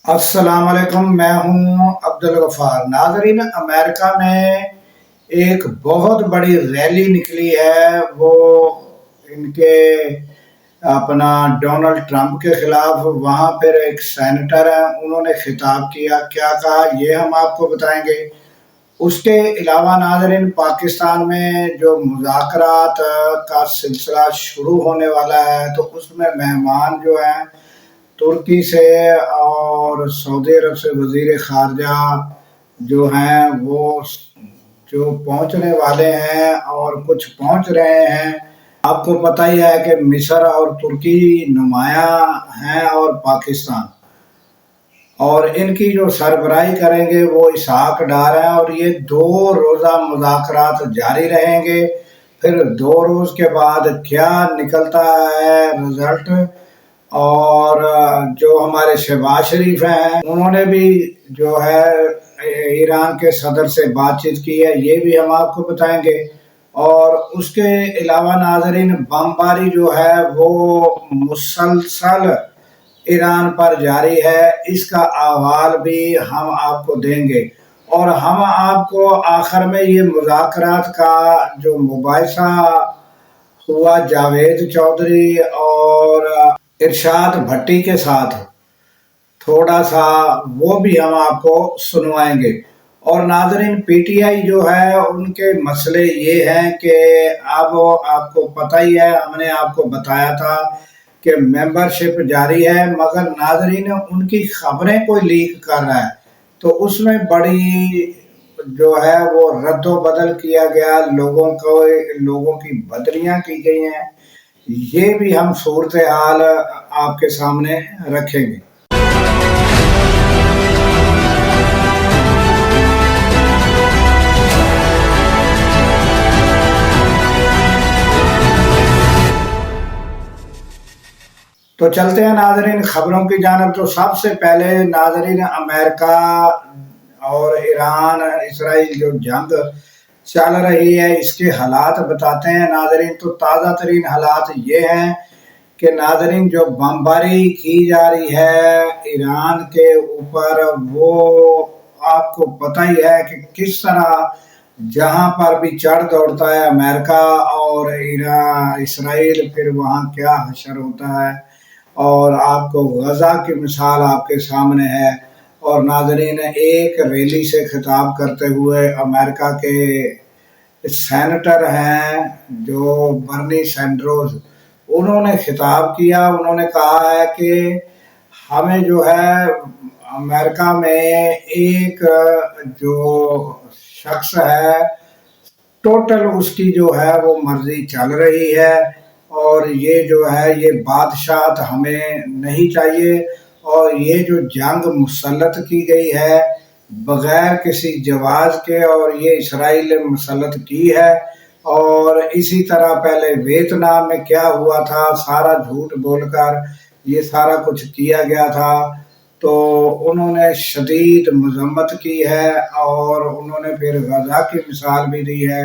अस्सलाम वालेकुम। मैं हूं अब्दुल गफ्फार। नाजरीन, अमेरिका में एक बहुत बड़ी रैली निकली है। वो इनके अपना डोनाल्ड ट्रंप के खिलाफ। वहां पर एक सेनेटर है, उन्होंने खिताब किया। क्या कहा ये हम आपको बताएंगे। उसके अलावा नाजरीन, पाकिस्तान में जो मुज़ाकरात का सिलसिला शुरू होने वाला है, तो उसमें मेहमान जो हैं तुर्की से और सऊदी अरब से वजीर खारजा जो हैं वो जो पहुंचने वाले हैं और कुछ पहुंच रहे हैं। आपको पता ही है कि मिस्र और तुर्की नुमाया हैं और पाकिस्तान, और इनकी जो सरबराही करेंगे वो इसहाक डार हैं। और ये 2 रोज़ा मुज़ाकरात जारी रहेंगे। फिर 2 रोज़ के बाद क्या निकलता है रिजल्ट। और जो हमारे शहबाज शरीफ हैं, उन्होंने भी जो है ईरान के सदर से बातचीत की है, ये भी हम आपको बताएंगे। और उसके अलावा नाजरीन, बमबारी जो है वो मुसलसल ईरान पर जारी है, इसका अहवाल भी हम आपको देंगे। और हम आपको आखिर में ये मुज़ाकरात का जो मुबाहिसा हुआ जावेद चौधरी और इरशाद भट्टी के साथ, थोड़ा सा वो भी हम आपको सुनवाएंगे। और नाजरीन, पीटीआई जो है उनके मसले ये हैं कि अब आपको पता ही है, हमने आपको बताया था कि मेंबरशिप जारी है, मगर नाजरीन उनकी खबरें कोई लीक कर रहा है, तो उसमें बड़ी जो है वो रद्दो बदल किया गया, लोगों की बदलियां की गई हैं। ये भी हम सूरत हाल आपके सामने रखेंगे। तो चलते हैं नाजरीन खबरों की जानब। तो सबसे पहले नाजरीन, अमेरिका और ईरान इसराइल जो जंग चल रही है, इसके हालात बताते हैं नाजरीन। तो ताज़ा तरीन हालात ये हैं कि नाजरीन जो बमबारी की जा रही है ईरान के ऊपर, वो आपको पता ही है कि किस तरह जहां पर भी चढ़ दौड़ता है अमेरिका और ईरान इसराइल, फिर वहां क्या हशर होता है। और आपको गजा की मिसाल आपके सामने है। और नाजरीन, एक रैली से खिताब करते हुए अमेरिका के सेनेटर हैं जो बर्नी सैंडरोज, उन्होंने खिताब किया। उन्होंने कहा है कि हमें जो है अमेरिका में एक जो शख्स है, टोटल उसकी जो है वो मर्जी चल रही है, और ये जो है ये बादशाहत हमें नहीं चाहिए। और ये जो जंग मुसल्लत की गई है बगैर किसी जवाज के, और ये इसराइल ने मुसल्लत की है। और इसी तरह पहले वियतनाम में क्या हुआ था, सारा झूठ बोलकर ये सारा कुछ किया गया था। तो उन्होंने शदीद मजम्मत की है, और उन्होंने फिर गजा की मिसाल भी दी है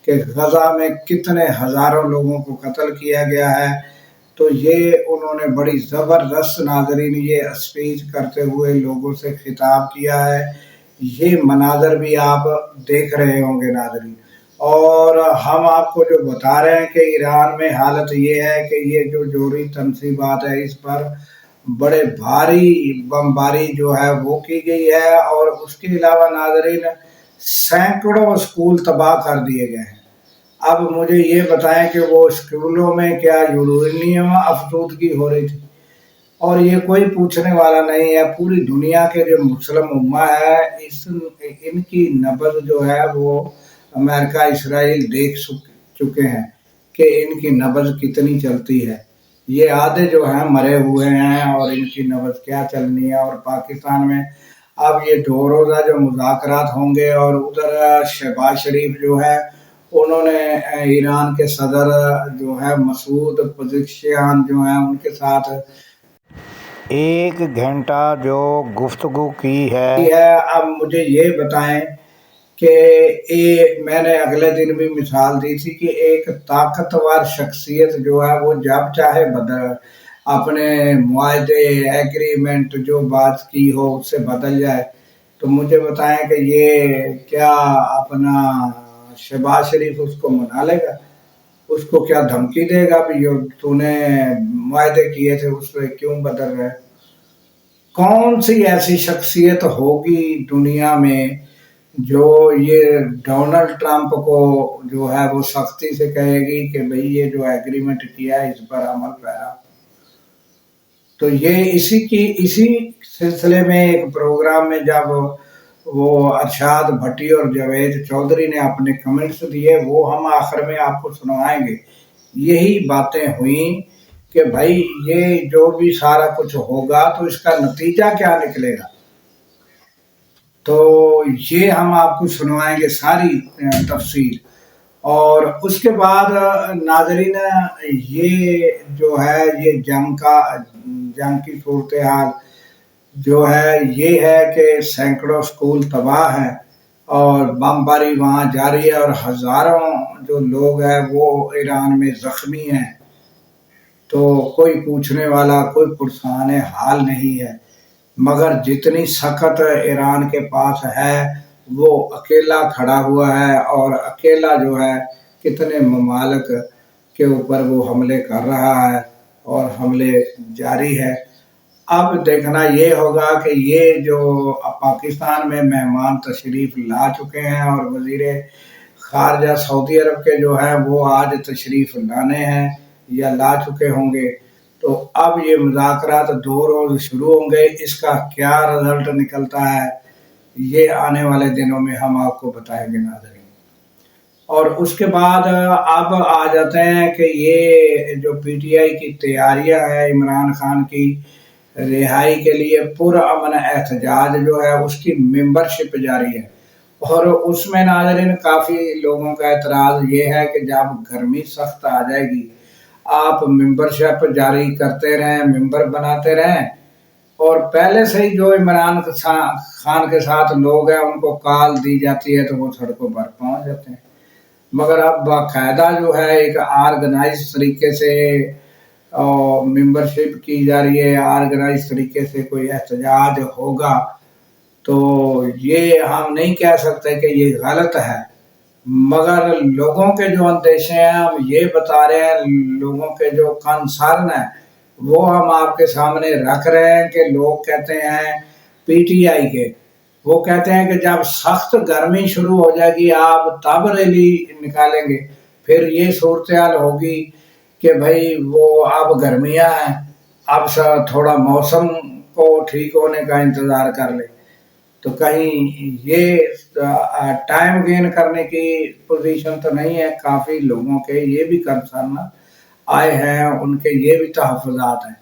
कि गजा में कितने हज़ारों लोगों को कत्ल किया गया है। तो ये उन्होंने बड़ी ज़बरदस्त नाजरीन ये स्पीच करते हुए लोगों से खिताब किया है। ये मनाजर भी आप देख रहे होंगे नाजरीन। और हम आपको जो बता रहे हैं कि ईरान में हालत ये है कि ये जो जोरी तनसीबात है, इस पर बड़े भारी बमबारी जो है वो की गई है। और उसके अलावा नाजरीन, सैकड़ों स्कूल तबाह कर दिए गए हैं। अब मुझे ये बताएं कि वो स्कूलों में क्या यूरेनियम अफसूदगी हो रही थी। और ये कोई पूछने वाला नहीं है। पूरी दुनिया के जो मुस्लिम उम्मा है, इस इनकी नब्ज़ जो है वो अमेरिका इसराइल देख चुके हैं कि इनकी नब्ज़ कितनी चलती है। ये आधे जो हैं मरे हुए हैं, और इनकी नब्ज़ क्या चलनी है। और पाकिस्तान में अब ये 2 रोज़ा जो मुज़ाकरात होंगे, और उधर शहबाज शरीफ जो है उन्होंने ईरान के सदर जो है मसूद पज़ेश्कियान जो हैं उनके साथ 1 घंटा जो गुफ्तगू की है। अब मुझे ये बताएं कि मैंने अगले दिन भी मिसाल दी थी कि एक ताकतवर शख्सियत जो है वो जब चाहे अपने मुआहदे एग्रीमेंट जो बात की हो उससे बदल जाए, तो मुझे बताएं कि ये क्या अपना शहबाज शरीफ उसको मना लेगा? उसको क्या धमकी देगा भी जो तूने मुआहदे किए थे उस पर क्यों बदल रहे? कौन सी ऐसी शख्सियत होगी दुनिया में जो ये डोनाल्ड ट्रंप को जो है वो सख्ती से कहेगी कि भाई ये जो एग्रीमेंट किया है इस पर अमल पैरा? तो ये इसी सिलसिले में एक प्रोग्राम में जब वो अरशाद भट्टी और जावेद चौधरी ने अपने कमेंट्स दिए, वो हम आखिर में आपको सुनवाएंगे। यही बातें हुई कि भाई ये जो भी सारा कुछ होगा तो इसका नतीजा क्या निकलेगा, तो ये हम आपको सुनवाएंगे सारी तफसील। और उसके बाद नाजरीन, ये जो है ये जंग की सूरत हाल जो है ये है कि सैकड़ों स्कूल तबाह हैं और बमबारी वहाँ जारी है और हज़ारों जो लोग हैं वो ईरान में ज़ख्मी हैं। तो कोई पूछने वाला, कोई पुरसान हाल नहीं है, मगर जितनी सख्त ईरान के पास है वो अकेला खड़ा हुआ है और अकेला जो है कितने ममालिक के ऊपर वो हमले कर रहा है और हमले जारी है। अब देखना ये होगा कि ये जो पाकिस्तान में मेहमान तशरीफ़ ला चुके हैं और वज़ीर ख़ारजा सऊदी अरब के जो है वो आज तशरीफ़ लाने हैं या ला चुके होंगे, तो अब ये मुज़ाकरात 2 रोज़ शुरू होंगे। इसका क्या रिज़ल्ट निकलता है ये आने वाले दिनों में हम आपको बताएंगे नाज़रीन। और उसके बाद अब आ जाते हैं कि ये जो पीटीआई की तैयारियां हैं इमरान खान की रिहाई के लिए पुरअमन एहतजाज जो है उसकी मेंबरशिप जारी है। और उसमें नाज़रीन काफ़ी लोगों का एतराज़ ये है कि जब गर्मी सख्त आ जाएगी आप मेंबरशिप जारी करते रहें, मेंबर बनाते रहें, और पहले से ही जो इमरान खान के साथ लोग हैं उनको कॉल दी जाती है तो वो सड़कों पर पहुंच जाते हैं। मगर अब बाकायदा जो है एक ऑर्गेनाइज तरीके से मेंबरशिप की जा रही है, ऑर्गेनाइज तरीके से कोई एहतजाज होगा, तो ये हम नहीं कह सकते कि ये गलत है, मगर लोगों के जो अंदेशे हैं हम ये बता रहे हैं, लोगों के जो कंसर्न है वो हम आपके सामने रख रहे हैं कि लोग कहते हैं पीटीआई के, वो कहते हैं कि जब सख्त गर्मी शुरू हो जाएगी आप तब रैली निकालेंगे, फिर ये सूरत हाल होगी कि भाई वो अब गर्मियाँ हैं, अब थोड़ा मौसम को ठीक होने का इंतज़ार कर ले। तो कहीं ये टाइम गेन करने की पोजीशन तो नहीं है। काफ़ी लोगों के ये भी कंसर्न आए हैं, उनके ये भी तहफ़्फ़ुज़ात हैं।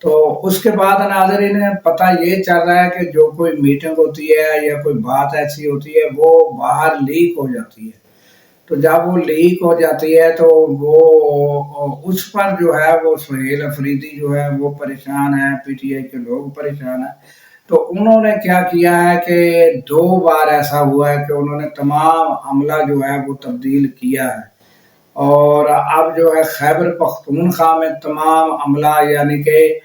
तो उसके बाद नाज़रीन पता ये चल रहा है कि जो कोई मीटिंग होती है या कोई बात ऐसी होती है वो बाहर लीक हो जाती है, तो जब वो लीक हो जाती है तो वो उस पर जो है वो सुहेल अफरीदी जो है वो परेशान है, पीटीआई के लोग परेशान हैं। तो उन्होंने क्या किया है कि 2 बार ऐसा हुआ है कि उन्होंने तमाम अमला जो है वो तब्दील किया है और अब जो है खैबर पख्तूनख्वा में तमाम अमला यानी कि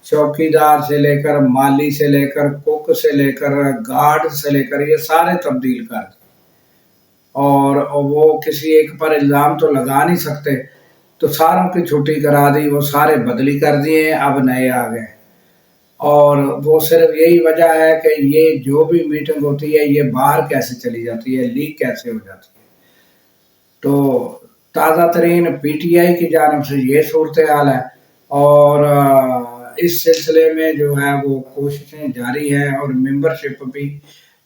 चौकीदार से लेकर, माली से लेकर, कुक से लेकर, गार्ड से लेकर, ये सारे तब्दील कर दिए। और वो किसी एक पर इल्ज़ाम तो लगा नहीं सकते, तो सारों की छुट्टी करा दी, वो सारे बदली कर दिए, अब नए आ गए। और वो सिर्फ यही वजह है कि ये जो भी मीटिंग होती है ये बाहर कैसे चली जाती है, लीक कैसे हो जाती है। तो ताज़ा तरीन पीटीआई की जानब से ये सूरत हाल है और इस सिलसिले में जो है वो कोशिशें जारी हैं और मेंबरशिप भी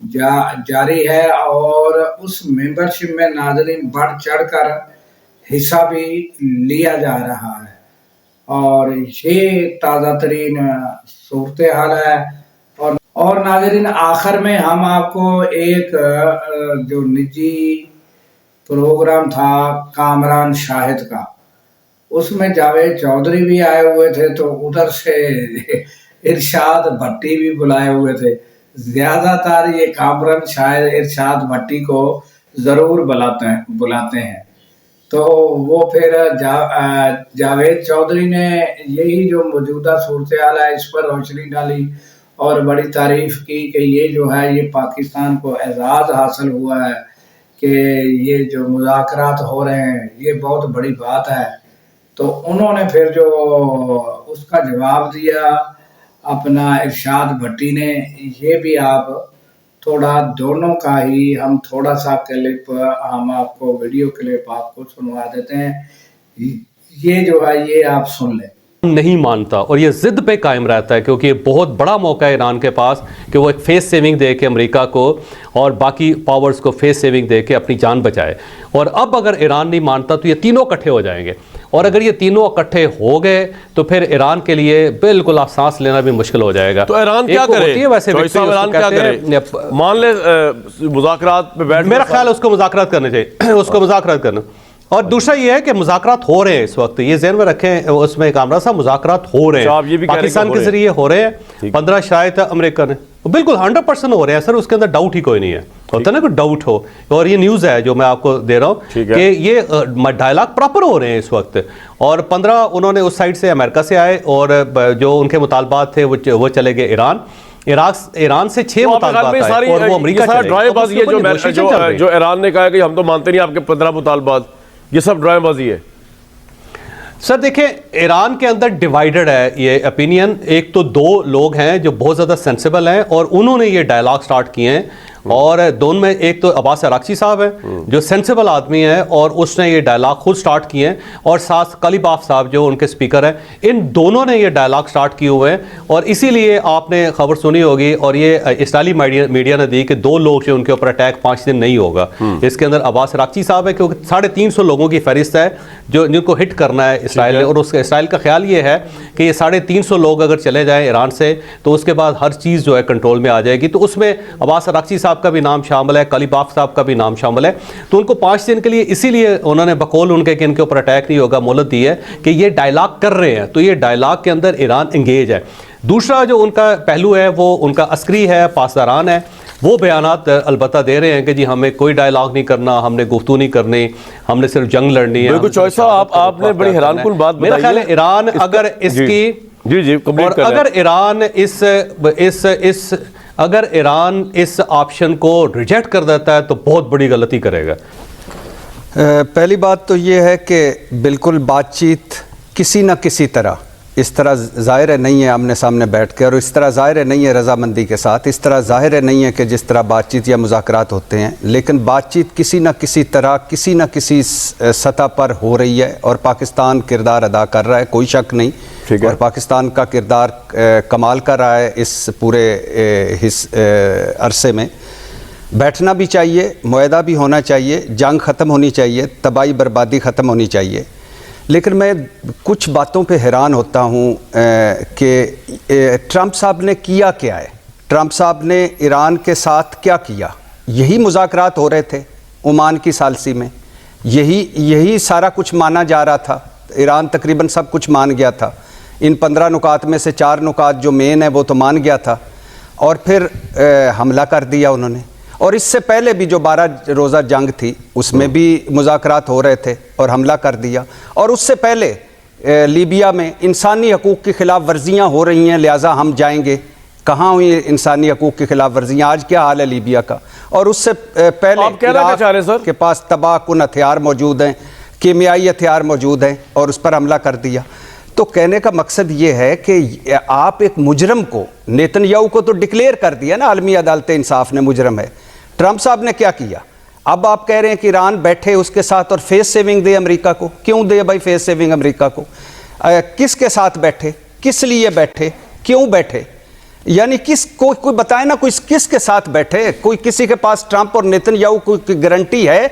जारी है और उस मेंबरशिप में नाज़रीन बढ़ चढ़ कर हिस्सा भी लिया जा रहा है और ये ताज़ा तरीन सूरत हाल है। और नाज़रीन आखिर में हम आपको एक जो निजी प्रोग्राम था कामरान शाहिद का, उसमें जावेद चौधरी भी आए हुए थे, तो उधर से इरशाद भट्टी भी बुलाए हुए थे। ज़्यादातर ये कामरान शाहिद इरशाद भट्टी को ज़रूर बुलाते हैं। تو وہ پھر جاوید چودھری نے یہی جو موجودہ صورتحال ہے اس پر روشنی ڈالی اور بڑی تعریف کی کہ یہ جو ہے یہ پاکستان کو اعزاز حاصل ہوا ہے کہ یہ جو مذاکرات ہو رہے ہیں یہ بہت بڑی بات ہے. تو انہوں نے پھر جو اس کا جواب دیا اپنا ارشاد بھٹی نے. یہ بھی آپ تھوڑا دونوں کا ہی ہم تھوڑا سا کلپ ہم آپ کو ویڈیو کلپ آپ کو سنوا دیتے ہیں. یہ جو ہے یہ آپ سن لیں. نہیں مانتا اور یہ ضد پہ قائم رہتا ہے کیونکہ یہ بہت بڑا موقع ہے ایران کے پاس کہ وہ ایک فیس سیونگ دے کے امریکہ کو اور باقی پاورز کو فیس سیونگ دے کے اپنی جان بچائے. اور اب اگر ایران نہیں مانتا تو یہ تینوں اکٹھے ہو جائیں گے اور اگر یہ تینوں اکٹھے ہو گئے تو پھر ایران کے لیے بالکل آپ سانس لینا بھی مشکل ہو جائے گا. تو ایران کیا کرے؟ ویسے ایران کیا کرے؟ مان لے مذاکرات پہ بیٹھ، میرا خیال ہے اس کو مذاکرات کرنے چاہیے، اس کو مذاکرات کرنا. اور دوسرا یہ ہے کہ مذاکرات ہو رہے ہیں اس وقت، یہ ذہن میں رکھیں اس میں کامران صاحب مذاکرات ہو رہے ہیں پاکستان کے ذریعے ہو رہے ہیں. 15 شاید امریکہ نے بالکل 100% ہو رہے ہیں سر، اس کے اندر ڈاؤٹ ہی کوئی نہیں ہے. ہوتا ہے نا کوئی ڈاؤٹ ہو. اور یہ نیوز ہے جو میں آپ کو دے رہا ہوں کہ یہ ڈائلاگ پراپر ہو رہے ہیں اس وقت. اور 15 انہوں نے اس سائڈ سے امریکہ سے آئے اور جو ان کے مطالبات تھے وہ چلے گئے ایران سے 6 مطالبات آئے اور وہ امریکہ چلے گئے. جو ایران نے کہا کہ ہم تو مانتے نہیں آپ کے 15 مطالبات، یہ سب ڈرائے بازی ہے. سر دیکھیں ایران کے اندر ڈیوائیڈڈ ہے یہ اپینین. ایک تو 2 لوگ ہیں جو بہت زیادہ سینسیبل ہیں اور انہوں نے یہ ڈائلاگ سٹارٹ کیے ہیں اور دونوں میں ایک تو عباس عراقچی صاحب ہیں جو سینسیبل آدمی ہیں اور اس نے یہ ڈائلاگ خود سٹارٹ کیے ہیں اور ساتھ قلیباف صاحب جو ان کے سپیکر ہیں، ان دونوں نے یہ ڈائلاگ سٹارٹ کیے ہوئے ہیں. اور اسی لیے آپ نے خبر سنی ہوگی اور یہ اسرائیلی میڈیا نے دی کہ 2 لوگ جو ان کے اوپر اٹیک 5 دن نہیں ہوگا. اس کے اندر عباس عراقچی صاحب ہے کیونکہ 350 لوگوں کی فہرست ہے جو جن کو ہٹ کرنا ہے اسرائیل نے. اور اس کا اسرائیل کا خیال یہ ہے کہ یہ 350 لوگ اگر چلے جائیں ایران سے تو اس کے بعد ہر چیز جو ہے کنٹرول میں آ جائے گی. تو اس میں عباس عراقچی صاحب کا بھی نام شامل ہے، قلیباف صاحب کا بھی نام شامل ہے. تو ان کو 5 دن کے لیے اسی لیے انہوں نے بقول ان کے کہ ان کے اوپر اٹیک نہیں ہوگا مہلت دی ہے کہ یہ ڈائلاگ کر رہے ہیں. تو یہ ڈائلاگ کے اندر ایران انگیج ہے. دوسرا جو ان کا پہلو ہے وہ ان کا عسکری ہے، پاسداران ہے. وہ بیانات البتہ دے رہے ہیں کہ جی ہمیں کوئی ڈائلاگ نہیں کرنا، ہم نے گفتگو نہیں کرنی، ہم نے صرف جنگ لڑنی ہے. بالکل چوائس صاحب آپ نے بڑی حیران کن بات بتائی. میرا خیال ہے ایران اگر اس کی اور اگر ایران اس آپشن کو ریجیکٹ کر دیتا ہے تو بہت بڑی غلطی کرے گا. پہلی بات تو یہ ہے کہ بالکل بات چیت کسی نہ کسی طرح اس طرح ظاہر نہیں ہے آمنے سامنے بیٹھ کے، اور اس طرح ظاہر نہیں ہے رضامندی کے ساتھ، اس طرح ظاہر نہیں ہے کہ جس طرح بات چیت یا مذاکرات ہوتے ہیں، لیکن بات چیت کسی نہ کسی طرح کسی نہ کسی سطح پر ہو رہی ہے اور پاکستان کردار ادا کر رہا ہے، کوئی شک نہیں. اور پاکستان کا کردار کمال کر رہا ہے اس پورے عرصے میں. بیٹھنا بھی چاہیے، معاہدہ بھی ہونا چاہیے، جنگ ختم ہونی چاہیے، تباہی بربادی ختم ہونی چاہیے. لیکن میں کچھ باتوں پہ حیران ہوتا ہوں کہ ٹرمپ صاحب نے کیا کیا ہے. ٹرمپ صاحب نے ایران کے ساتھ کیا کیا؟ یہی مذاکرات ہو رہے تھے عمان کی ثالثی میں، یہی سارا کچھ مانا جا رہا تھا. ایران تقریباً سب کچھ مان گیا تھا. ان 15 نکات میں سے 4 نکات جو مین ہے وہ تو مان گیا تھا اور پھر حملہ کر دیا انہوں نے. اور اس سے پہلے بھی جو 12 روزہ جنگ تھی اس میں بھی مذاکرات ہو رہے تھے اور حملہ کر دیا. اور اس سے پہلے لیبیا میں انسانی حقوق کی خلاف ورزیاں ہو رہی ہیں لہٰذا ہم جائیں گے. کہاں ہوئی انسانی حقوق کی خلاف ورزیاں؟ آج کیا حال ہے لیبیا کا؟ اور اس سے پہلے عراق کے پاس تباہ کن ہتھیار موجود ہیں، کیمیائی ہتھیار موجود ہیں اور اس پر حملہ کر دیا. تو کہنے کا مقصد یہ ہے کہ آپ ایک مجرم کو، نیتن یاہو کو تو ڈکلیئر کر دیا نا عالمی عدالت انصاف نے مجرم ہے. ٹرمپ صاحب نے کیا کیا؟ اب آپ کہہ رہے ہیں کہ ایران بیٹھے اس کے ساتھ اور فیس سیونگ دے امریکہ کو. کیوں دے بھائی فیس سیونگ امریکہ کو؟ کس کے ساتھ بیٹھے؟ کس لیے بیٹھے؟ کیوں بیٹھے؟ یعنی کوئی بتائے نا، کوئی کس کے ساتھ بیٹھے؟ کوئی کسی کے پاس ٹرمپ اور نیتن یاہو کی گارنٹی ہے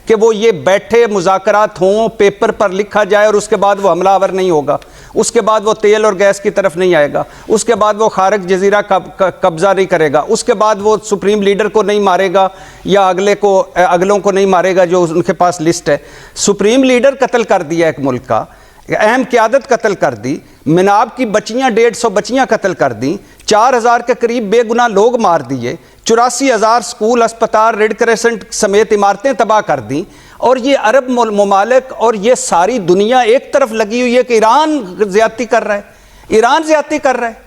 کہ وہ یہ بیٹھے مذاکرات ہوں، پیپر پر لکھا جائے اور اس کے بعد وہ حملہ آور نہیں ہوگا، اس کے بعد وہ تیل اور گیس کی طرف نہیں آئے گا، اس کے بعد وہ خارق جزیرہ قبضہ نہیں کرے گا، اس کے بعد وہ سپریم لیڈر کو نہیں مارے گا یا اگلوں کو نہیں مارے گا جو ان کے پاس لسٹ ہے؟ سپریم لیڈر قتل کر دیا ایک ملک کا، اہم قیادت قتل کر دی، مناب کی بچیاں 150 بچیاں قتل کر دیں، 4000 کے قریب بے گناہ لوگ مار دیے، 84,000 سکول، اسپتال، ریڈ کریسنٹ سمیت عمارتیں تباہ کر دیں. اور یہ عرب ممالک اور یہ ساری دنیا ایک طرف لگی ہوئی ہے کہ ایران زیادتی کر رہا ہے، ایران زیادتی کر رہا ہے،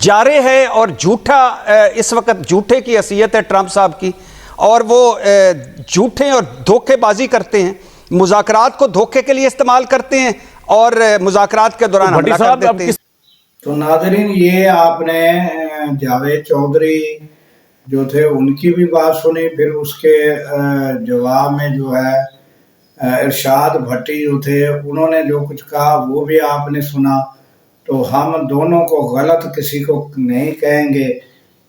جارے ہے اور جھوٹا اس وقت جھوٹے کی حیثیت ہے ٹرمپ صاحب کی، اور وہ جھوٹے اور دھوکے بازی کرتے ہیں، مذاکرات کو دھوکے کے لیے استعمال کرتے ہیں اور مذاکرات کے دوران حملہ کر دیتے ہیں۔ تو ناظرین یہ آپ نے جاوید چودھری جو تھے ان کی بھی بات سنی، پھر اس کے جواب میں جو ہے ارشاد بھٹی جو تھے انہوں نے جو کچھ کہا وہ بھی آپ نے سنا۔ تو ہم دونوں کو غلط کسی کو نہیں کہیں گے،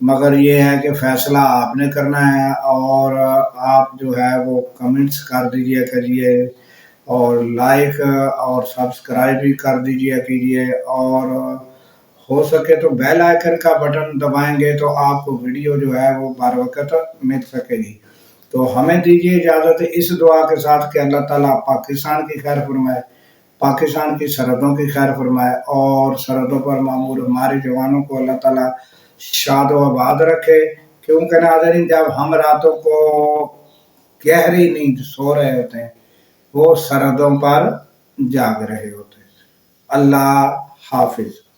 مگر یہ ہے کہ فیصلہ آپ نے کرنا ہے، اور آپ جو ہے وہ کمنٹس کر دیجئے کریے، اور لائک اور سبسکرائب بھی کر دیجئے کیجئے، اور ہو سکے تو بیل آئیکن کا بٹن دبائیں گے تو آپ کو ویڈیو جو ہے وہ بر وقت مل سکے گی۔ تو ہمیں دیجیے اجازت اس دعا کے ساتھ کہ اللہ تعالیٰ پاکستان کی خیر فرمائے، پاکستان کی سرحدوں کی خیر فرمائے، اور سرحدوں پر معمور ہمارے جوانوں کو اللہ تعالیٰ شاد و آباد رکھے، کیونکہ ناظرین جب ہم راتوں کو گہری نیند سو رہے ہوتے ہیں وہ سرحدوں پر جاگ رہے ہوتے ہیں۔ اللہ حافظ۔